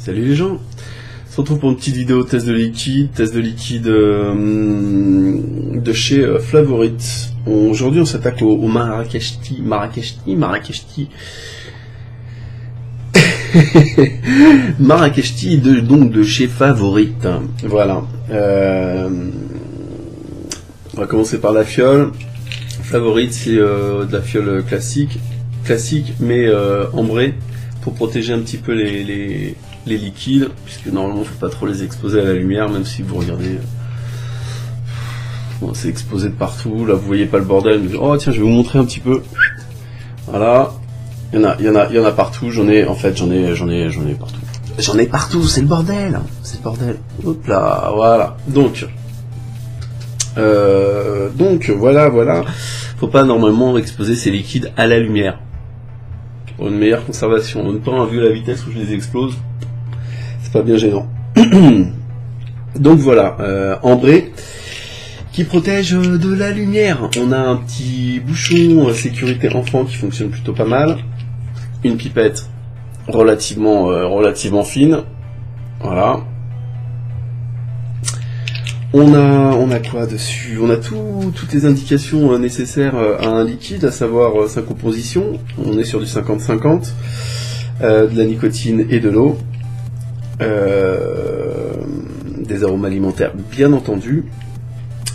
Salut les gens, on se retrouve pour une petite vidéo test de liquide de chez Flavorite. Aujourd'hui on s'attaque au Marrakechti Marrakechti donc de chez Flavorite. Voilà. On va commencer par la fiole. Flavorite, c'est de la fiole classique mais ambrée pour protéger un petit peu les liquides, puisque normalement il ne faut pas trop les exposer à la lumière, même si vous regardez, bon, c'est exposé de partout. Là vous voyez pas le bordel, mais oh tiens, je vais vous montrer un petit peu. Voilà, il y en a partout. J'en ai partout. J'en ai partout, c'est le bordel. Hop là, voilà. Donc voilà. Faut pas normalement exposer ces liquides à la lumière pour une meilleure conservation. En même temps, vu la vitesse où je les explose, c'est pas bien gênant. Donc voilà, ambré qui protège de la lumière. On a un petit bouchon sécurité enfant qui fonctionne plutôt pas mal. Une pipette relativement fine. Voilà. On a quoi dessus? On a toutes les indications nécessaires à un liquide, à savoir sa composition. On est sur du 50-50, de la nicotine et de l'eau, des arômes alimentaires bien entendu,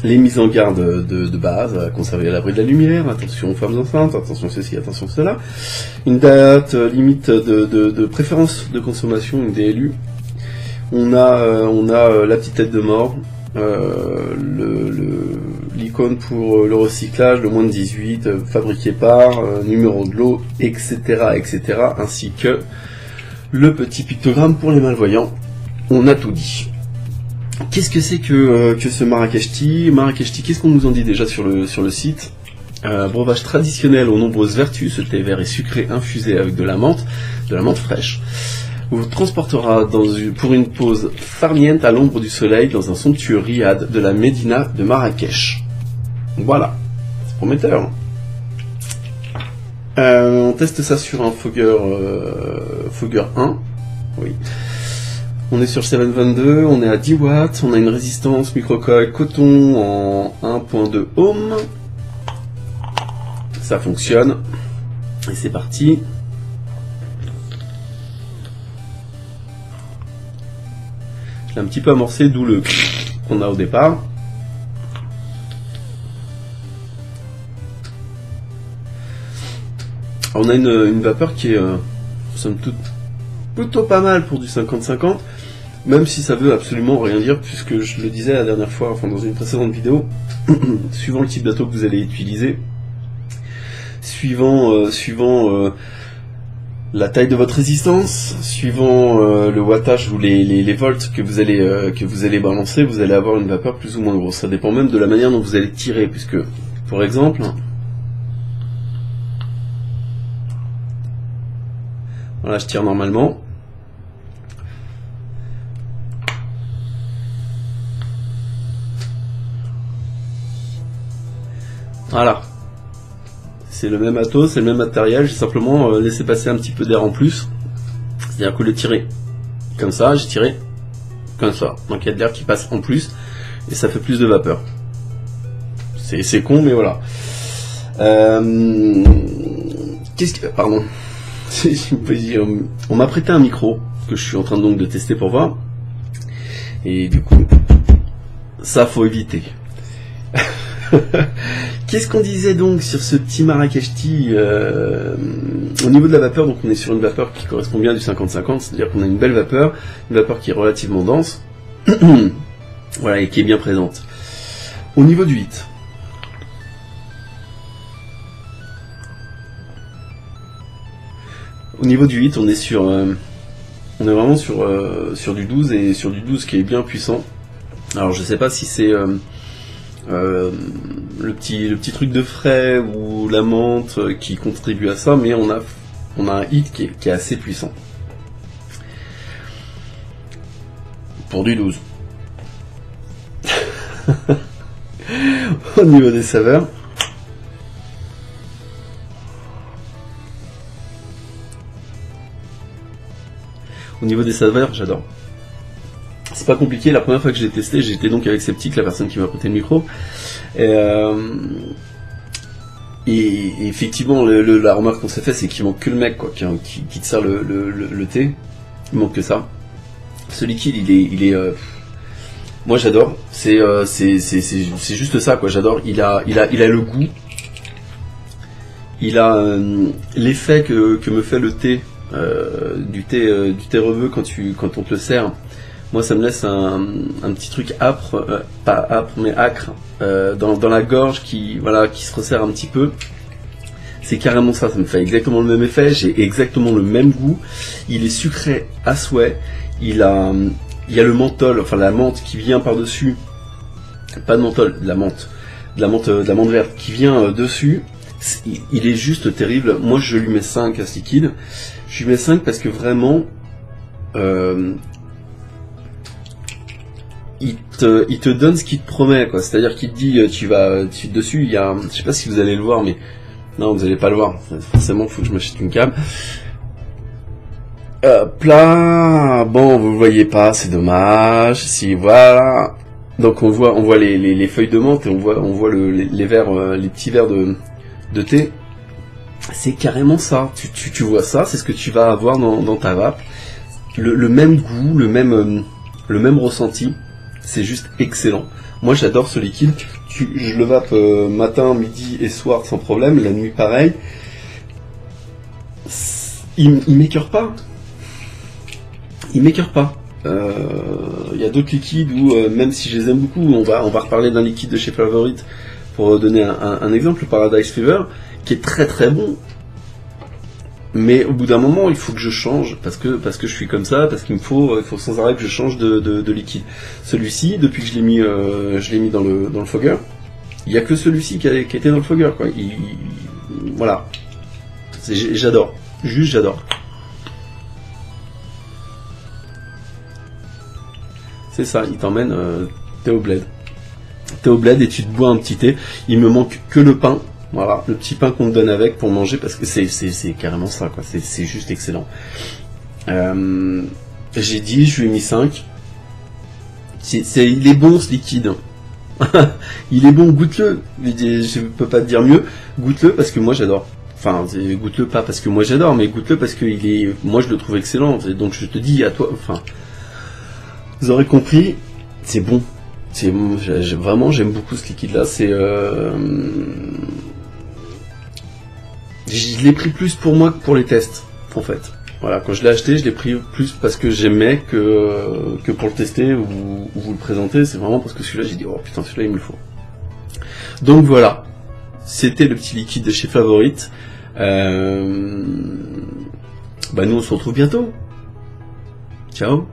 les mises en garde de base, à conserver à l'abri de la lumière, attention aux femmes enceintes, attention ceci, attention cela, une date limite de préférence de consommation, une DLU. On a la petite tête de mort, l'icône pour le recyclage, le moins de 18, fabriqué par, numéro de lot, etc., ainsi que le petit pictogramme pour les malvoyants. On a tout dit. Qu'est-ce que c'est que ce Marrakechti? Qu'est-ce qu'on nous en dit déjà sur le site? Breuvage traditionnel aux nombreuses vertus, ce thé vert et sucré infusé avec de la menthe fraîche, vous transportera pour une pause farniente à l'ombre du soleil dans un somptueux riad de la Médina de Marrakech. Voilà, c'est prometteur. On teste ça sur un Fogger 1. Oui. On est sur 722, on est à 10 watts, on a une résistance microcoil coton en 1.2 ohm. Ça fonctionne. Et c'est parti. Je l'ai un petit peu amorcé, d'où le qu'on a au départ. On a une vapeur qui est, somme toute, plutôt pas mal pour du 50-50, même si ça veut absolument rien dire, puisque je le disais la dernière fois, enfin dans une précédente vidéo, suivant le type d'atto que vous allez utiliser, suivant la taille de votre résistance, suivant le wattage ou les volts que vous allez balancer, vous allez avoir une vapeur plus ou moins grosse. Ça dépend même de la manière dont vous allez tirer, puisque, pour exemple, voilà, je tire normalement. Voilà. C'est le même atto, c'est le même matériel, j'ai simplement laissé passer un petit peu d'air en plus. C'est-à-dire que le tirer comme ça, j'ai tiré comme ça. Donc il y a de l'air qui passe en plus, et ça fait plus de vapeur. C'est con, mais voilà. Pardon. On m'a prêté un micro, que je suis en train donc de tester pour voir. Et du coup, ça faut éviter. Qu'est-ce qu'on disait donc sur ce petit Marrakechti au niveau de la vapeur? Donc on est sur une vapeur qui correspond bien à du 50-50, c'est-à-dire qu'on a une belle vapeur, une vapeur qui est relativement dense, voilà, et qui est bien présente. Au niveau du 8, on est vraiment sur du 12, et sur du 12 qui est bien puissant. Alors je sais pas si c'est le petit truc de frais ou la menthe qui contribue à ça, mais on a un hit qui est assez puissant pour du 12. Au niveau des saveurs, Au niveau des saveurs, j'adore. C'est pas compliqué, la première fois que j'ai testé, j'étais donc avec Sceptique, la personne qui m'a prêté le micro. Et effectivement, la remarque qu'on s'est fait, c'est qu'il manque que le mec, quoi, qui te sert le thé. Il manque que ça. Ce liquide, il est moi j'adore. C'est juste ça, quoi. J'adore. Il a le goût. Il a l'effet que me fait le thé, du thé reveux quand on te le sert. Moi, ça me laisse un petit truc âpre, pas âpre mais acre, dans la gorge qui se resserre un petit peu. C'est carrément ça, ça me fait exactement le même effet, j'ai exactement le même goût. Il est sucré à souhait. Il y a le menthol, enfin la menthe qui vient par-dessus. Pas de menthol, de la menthe verte qui vient dessus. Il est juste terrible. Moi, je lui mets 5 à ce liquide. Je lui mets 5 parce que vraiment... il te donne ce qu'il te promet, quoi. C'est-à-dire qu'il te dit, dessus, il y a, je sais pas si vous allez le voir, mais non, vous allez pas le voir. Forcément, faut que je m'achète une cam. Là, bon, vous le voyez pas, c'est dommage. Si, voilà. Donc on voit les feuilles de menthe et on voit les verres, les petits verres de thé. C'est carrément ça. Tu vois ça, c'est ce que tu vas avoir dans ta vape. Le même goût, le même ressenti. C'est juste excellent. Moi j'adore ce liquide. Je le vape matin, midi et soir sans problème. La nuit pareil. Il m'écœure pas. Il m'écœure pas. Il y a d'autres liquides où même si je les aime beaucoup, on va reparler d'un liquide de chez Favorite pour donner un exemple, le Paradise Fever, qui est très très bon. Mais au bout d'un moment, il faut que je change parce que je suis comme ça, parce qu'il faut sans arrêt que je change de liquide. Celui-ci, depuis que je l'ai mis dans le fogger, il y a que celui-ci qui était dans le fogger, quoi. Voilà, j'adore, juste j'adore. C'est ça, il t'emmène t'es au bled et tu te bois un petit thé. Il me manque que le pain. Voilà, le petit pain qu'on me donne avec pour manger, parce que c'est carrément ça, quoi. C'est juste excellent. J'ai dit, je lui ai mis 5. Il est bon ce liquide. Il est bon, goûte-le. Je peux pas te dire mieux. Goûte-le parce que moi j'adore. Enfin, goûte-le pas parce que moi j'adore, mais goûte-le parce que moi je le trouve excellent. Donc je te dis à toi, enfin, vous aurez compris, c'est bon. Vraiment, j'aime beaucoup ce liquide-là. Je l'ai pris plus pour moi que pour les tests, en fait. Voilà, quand je l'ai acheté, je l'ai pris plus parce que j'aimais que pour le tester ou vous le présenter. C'est vraiment parce que celui-là, j'ai dit, oh putain, celui-là, il me le faut. Donc voilà, c'était le petit liquide de chez Favorite. Nous, on se retrouve bientôt. Ciao.